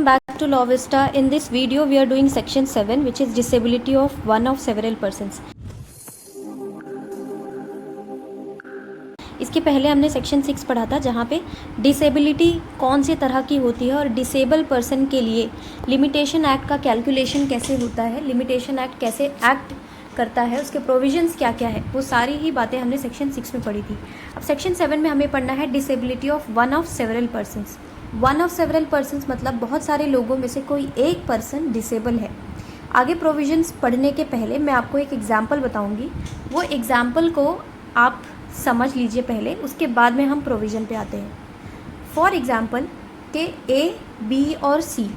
Back to Law Vista. In this video we are doing section 7, which is disability of one of several persons. इसके पहले हमने section 6 पढ़ा था, जहाँ पे डिसेबिलिटी कौन से तरह की होती है और डिसेबल पर्सन के लिए लिमिटेशन एक्ट का कैलकुलेशन कैसे होता है, लिमिटेशन एक्ट कैसे एक्ट करता है, उसके प्रोविजंस क्या क्या है, वो सारी ही बातें हमने सेक्शन 6 में पढ़ी थी. अब सेक्शन 7 में हमें पढ़ना है disability of one of several persons. One of several persons मतलब बहुत सारे लोगों में से कोई एक पर्सन डिसेबल है. आगे प्रोविजंस पढ़ने के पहले मैं आपको एक एग्जाम्पल बताऊंगी. वो एग्जाम्पल को आप समझ लीजिए पहले, उसके बाद में हम प्रोविज़न पे आते हैं. फॉर एग्जाम्पल के ए, बी और C,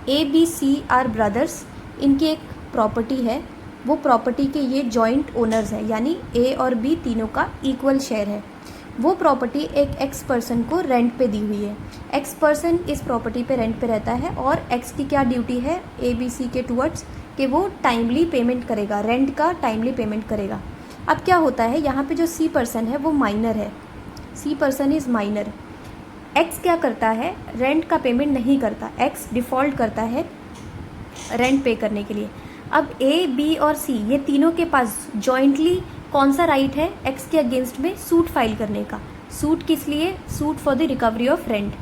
A B C are brothers. इनकी एक प्रॉपर्टी है, वो प्रॉपर्टी के ये जॉइंट ओनर्स हैं, यानी ए और बी तीनों का इक्वल शेयर है. वो प्रॉपर्टी एक एक्स पर्सन को रेंट पे दी हुई है. एक्स पर्सन इस प्रॉपर्टी पे रेंट पे रहता है और एक्स की क्या ड्यूटी है ए बी सी के टुवर्ड्स, कि वो टाइमली पेमेंट करेगा, रेंट का टाइमली पेमेंट करेगा. अब क्या होता है, यहाँ पे जो सी पर्सन है वो माइनर है, सी पर्सन इज़ माइनर. एक्स क्या करता है, रेंट का पेमेंट नहीं करता, एक्स डिफ़ॉल्ट करता है रेंट पे करने के लिए. अब ए, बी और सी ये तीनों के पास जॉइंटली कौन सा राइट है एक्स के अगेंस्ट में सूट फाइल करने का. सूट किस लिए, suit for the recovery of rent.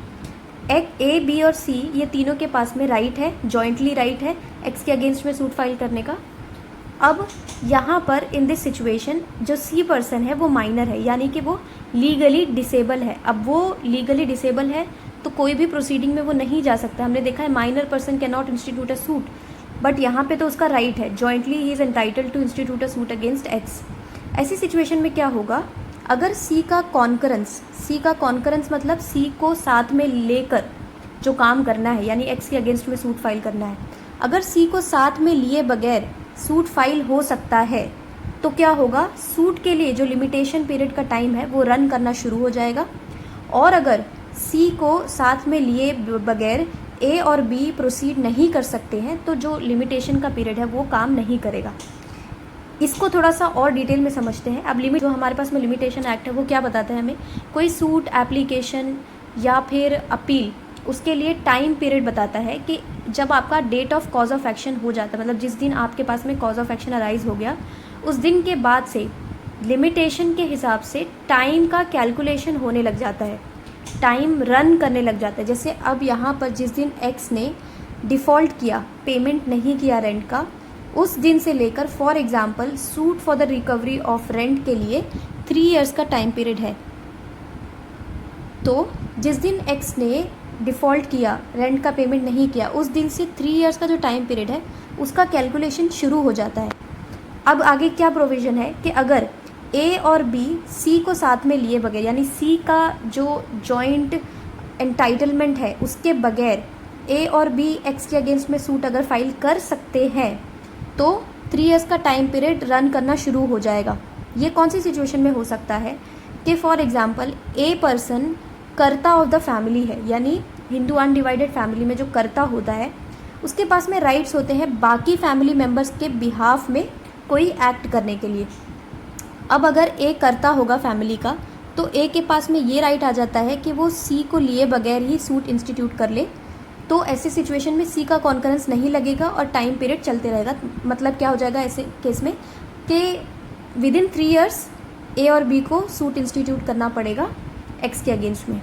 A, B और सी ये तीनों के पास में राइट है, जॉइंटली राइट है एक्स के अगेंस्ट में सूट फाइल करने का. अब यहाँ पर इन दिस सिचुएशन जो सी पर्सन है वो माइनर है, यानी कि वो लीगली डिसेबल है. अब वो लीगली डिसेबल है तो कोई भी प्रोसीडिंग में वो नहीं जा सकता. हमने देखा है minor person can not institute a suit, but यहाँ पे तो उसका राइट है, जॉइंटली ही is entitled to institute a suit against X. ऐसी सिचुएशन में क्या होगा, अगर सी का कॉन्करेंस मतलब सी को साथ में लेकर जो काम करना है, यानी एक्स के अगेंस्ट में सूट फाइल करना है, अगर सी को साथ में लिए बगैर सूट फाइल हो सकता है तो क्या होगा, सूट के लिए जो लिमिटेशन पीरियड का टाइम है वो रन करना शुरू हो जाएगा. और अगर सी को साथ में लिए बगैर ए और बी प्रोसीड नहीं कर सकते हैं तो जो लिमिटेशन का पीरियड है वो काम नहीं करेगा. इसको थोड़ा सा और डिटेल में समझते हैं. अब लिमिट जो हमारे पास में लिमिटेशन एक्ट है वो क्या बताता है हमें, कोई सूट, एप्लीकेशन या फिर अपील, उसके लिए टाइम पीरियड बताता है कि जब आपका date of cause of action हो जाता है, मतलब जिस दिन आपके पास में कॉज ऑफ एक्शन अराइज हो गया, उस दिन के बाद से लिमिटेशन के हिसाब से टाइम का कैलकुलेशन होने लग जाता है, टाइम रन करने लग जाता है. जैसे अब यहाँ पर जिस दिन एक्स ने डिफ़ॉल्ट किया, पेमेंट नहीं किया रेंट का, उस दिन से लेकर for example suit for the recovery of rent के लिए 3 इयर्स का टाइम पीरियड है. तो जिस दिन एक्स ने डिफ़ॉल्ट किया, रेंट का पेमेंट नहीं किया, उस दिन से 3 इयर्स का जो टाइम पीरियड है उसका कैलकुलेशन शुरू हो जाता है. अब आगे क्या प्रोविज़न है कि अगर ए और बी सी को साथ में लिए बगैर, यानी सी का जो जॉइंट एंटाइटलमेंट है उसके बगैर ए और बी एक्स के अगेंस्ट में सूट अगर फाइल कर सकते हैं तो 3 इयर्स का टाइम पीरियड रन करना शुरू हो जाएगा. ये कौन सी सिचुएशन में हो सकता है कि फॉर एग्जांपल ए पर्सन कर्ता ऑफ द फैमिली है, यानी हिंदू अनडिवाइडेड फैमिली में जो कर्ता होता है उसके पास में राइट्स होते हैं बाकी फैमिली मेम्बर्स के बिहाफ में कोई एक्ट करने के लिए. अब अगर ए कर्ता होगा फैमिली का तो ए के पास में ये राइट आ जाता है कि वो सी को लिए बगैर ही सूट इंस्टीट्यूट कर ले. तो ऐसे सिचुएशन में सी का कॉन्करेंस नहीं लगेगा और टाइम पीरियड चलते रहेगा. मतलब क्या हो जाएगा ऐसे केस में कि विद इन 3 इयर्स ए और बी को सूट इंस्टीट्यूट करना पड़ेगा एक्स के अगेंस्ट में.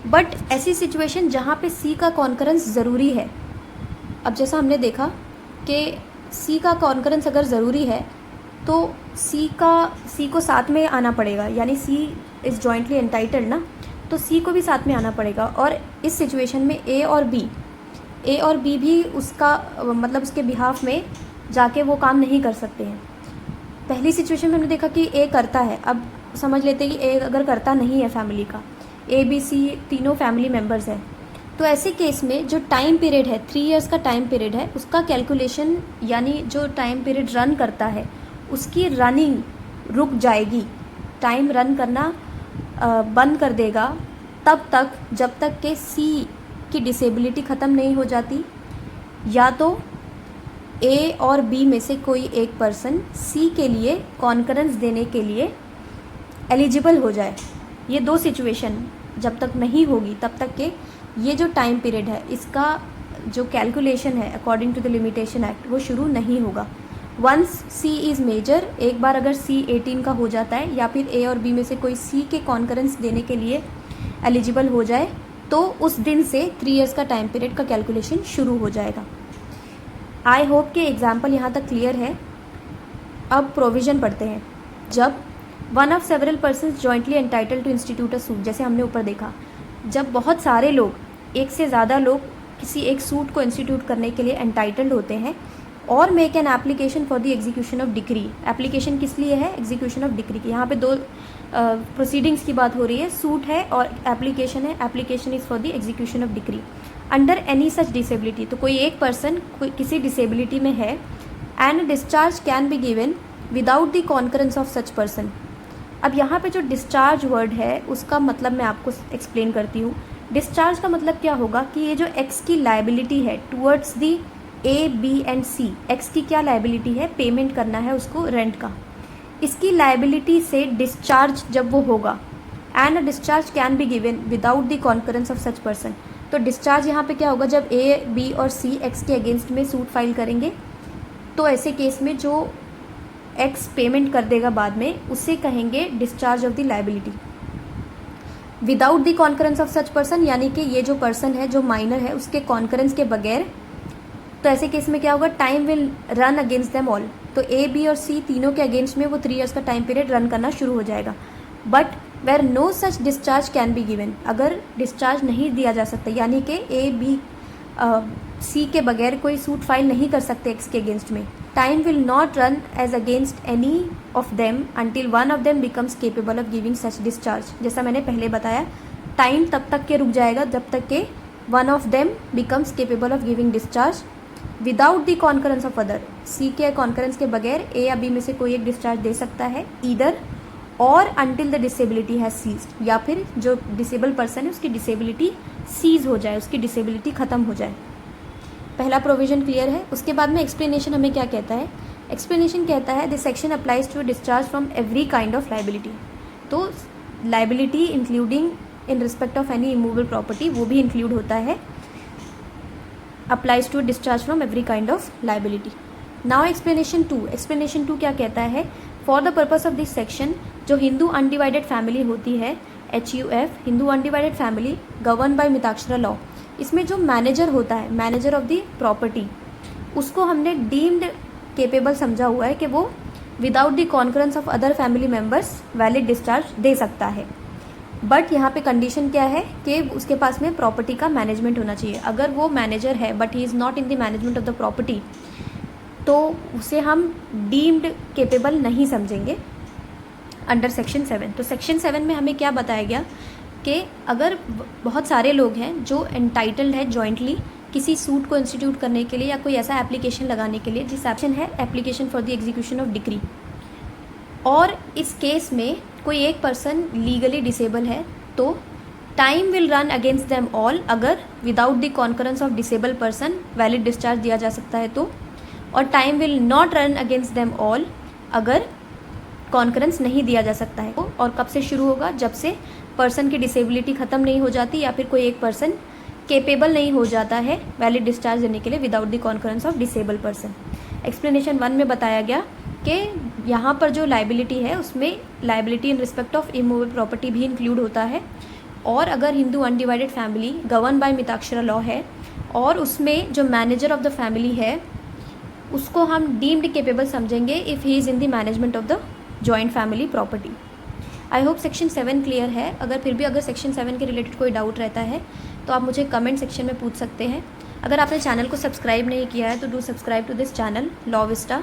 बट ऐसी सिचुएशन जहाँ पे सी का कॉन्करेंस ज़रूरी है, अब जैसा हमने देखा कि सी का कॉन्करेंस अगर ज़रूरी है तो सी को साथ में आना पड़ेगा, यानी सी इज़ जॉइंटली एंटाइटल्ड ना, तो सी को भी साथ में आना पड़ेगा. और इस सिचुएशन में ए और बी भी उसका मतलब उसके बिहाफ में जाके वो काम नहीं कर सकते हैं. पहली सिचुएशन में हमने देखा कि ए करता है. अब समझ लेते हैं कि ए अगर करता नहीं है फैमिली का, ए बी सी तीनों फैमिली मेम्बर्स हैं, तो ऐसे केस में जो टाइम पीरियड है 3 इयर्स का टाइम पीरियड है उसका कैलकुलेशन, यानी जो टाइम पीरियड रन करता है उसकी रनिंग रुक जाएगी, टाइम रन करना बंद कर देगा तब तक जब तक कि सी की डिसेबिलिटी ख़त्म नहीं हो जाती, या तो ए और बी में से कोई एक पर्सन सी के लिए कॉन्करेंस देने के लिए एलिजिबल हो जाए. ये दो सिचुएशन जब तक नहीं होगी तब तक के ये जो टाइम पीरियड है इसका जो कैलकुलेशन है according to the limitation act वो शुरू नहीं होगा। वंस सी इज़ मेजर, एक बार अगर सी 18 का हो जाता है या फिर ए और बी में से कोई सी के कॉन्करेंस देने के लिए एलिजिबल हो जाए तो उस दिन से 3 इयर्स का टाइम पीरियड का कैलकुलेशन शुरू हो जाएगा। आई होप कि एग्जाम्पल यहाँ तक क्लियर है। अब प्रोविज़न पढ़ते हैं। जब one of several persons jointly entitle to institute a suit, जैसे हमने ऊपर देखा, जब बहुत सारे लोग, एक से ज़्यादा लोग किसी एक सूट को इंस्टीट्यूट करने के लिए एंटाइटल्ड होते हैं और make an application for the execution of decree. Application किस लिए है? एग्जीक्यूशन ऑफ डिक्री की। यहाँ पे दो प्रोसीडिंग्स की बात हो रही है, सूट है और एप्लीकेशन है। Application is for the execution of decree under any such disability. तो कोई एक पर्सन किसी डिसेबिलिटी में है and discharge can be given without the concurrence of such person. अब यहाँ पे जो डिस्चार्ज वर्ड है उसका मतलब मैं आपको एक्सप्लेन करती हूँ। डिस्चार्ज का मतलब क्या होगा कि ये जो एक्स की लाइबिलिटी है towards the A B and C, X की क्या लाइबिलिटी है? पेमेंट करना है उसको रेंट का। इसकी लाइबिलिटी से डिस्चार्ज जब वो होगा, and a discharge can be given without the concurrence of such person. तो डिस्चार्ज यहाँ पे क्या होगा? जब ए बी और सी एक्स के अगेंस्ट में सूट फाइल करेंगे तो ऐसे केस में जो एक्स पेमेंट कर देगा बाद में उसे कहेंगे discharge of the liability without the concurrence of such person, यानी कि ये जो पर्सन है जो माइनर है उसके कॉन्करेंस के बगैर। तो ऐसे केस में क्या होगा? Time will run against them all. तो ए बी और सी तीनों के अगेंस्ट में वो 3 इयर्स का टाइम पीरियड रन करना शुरू हो जाएगा। But where no such discharge can be given, अगर डिस्चार्ज नहीं दिया जा सकता, यानी कि ए बी सी के बगैर कोई सूट फाइल नहीं कर सकते एक्स के अगेंस्ट में, time will not run as against any of them until one of them becomes capable of giving such discharge. जैसा मैंने पहले बताया, टाइम तब तक के रुक जाएगा जब तक के one of them becomes capable of giving discharge without the concurrence of other. C के कॉन्करेंस के बगैर ए या बी में से कोई एक डिस्चार्ज दे सकता है, ईदर और until the disability has ceased, या फिर जो डिसेबल पर्सन है उसकी डिसेबिलिटी सीज हो जाए, उसकी डिसेबिलिटी ख़त्म हो जाए। पहला प्रोविजन क्लियर है। उसके बाद में एक्सप्लेनेशन हमें क्या कहता है? एक्सप्लेनेशन कहता है this section applies to discharge from every kind of liability. तो liability including in respect of any immovable property वो भी इंक्लूड होता है। Applies to discharge from every kind of liability. Now explanation 2। Explanation 2 क्या कहता है? For the purpose of this section, जो Hindu undivided family होती है HUF, Hindu undivided family govern by Mitakshara law, इसमें जो मैनेजर होता है, मैनेजर ऑफ द प्रॉपर्टी, उसको हमने डीम्ड केपेबल समझा हुआ है कि वो without the concurrence of other family members valid discharge दे सकता है। बट यहाँ पे कंडीशन क्या है कि उसके पास में प्रॉपर्टी का मैनेजमेंट होना चाहिए। अगर वो मैनेजर है but he is not in the management of the property तो उसे हम डीम्ड केपेबल नहीं समझेंगे अंडर सेक्शन 7। तो सेक्शन 7 में हमें क्या बताया गया कि अगर बहुत सारे लोग हैं जो एंटाइटल्ड है जॉइंटली किसी सूट को इंस्टीट्यूट करने के लिए या कोई ऐसा एप्लीकेशन लगाने के लिए जिस एक्शन है application for the execution of decree, और इस केस में कोई एक पर्सन लीगली डिसेबल है, तो time will run against them all अगर without the concurrence of disable person valid discharge दिया जा सकता है तो, और time will not run against them all अगर कॉन्करेंस नहीं दिया जा सकता है। और कब से शुरू होगा? जब से पर्सन की डिसेबिलिटी ख़त्म नहीं हो जाती या फिर कोई एक पर्सन केपेबल नहीं हो जाता है वैलिड डिस्चार्ज देने के लिए without the concurrence of disable person. Explanation 1 में बताया गया कि यहाँ पर जो लाइबिलिटी है उसमें liability in respect of immovable property भी इंक्लूड होता है, और अगर Hindu undivided family govern by Mitakshara law है और उसमें जो मैनेजर ऑफ द फैमिली है उसको हम डीम्ड केपेबल समझेंगे if he is in the management of the joint family property. I hope section 7 clear है। अगर फिर भी अगर सेक्शन 7 के रिलेटेड कोई डाउट रहता है तो आप मुझे कमेंट सेक्शन में पूछ सकते हैं। अगर आपने चैनल को सब्सक्राइब नहीं किया है तो do subscribe to this channel law Vista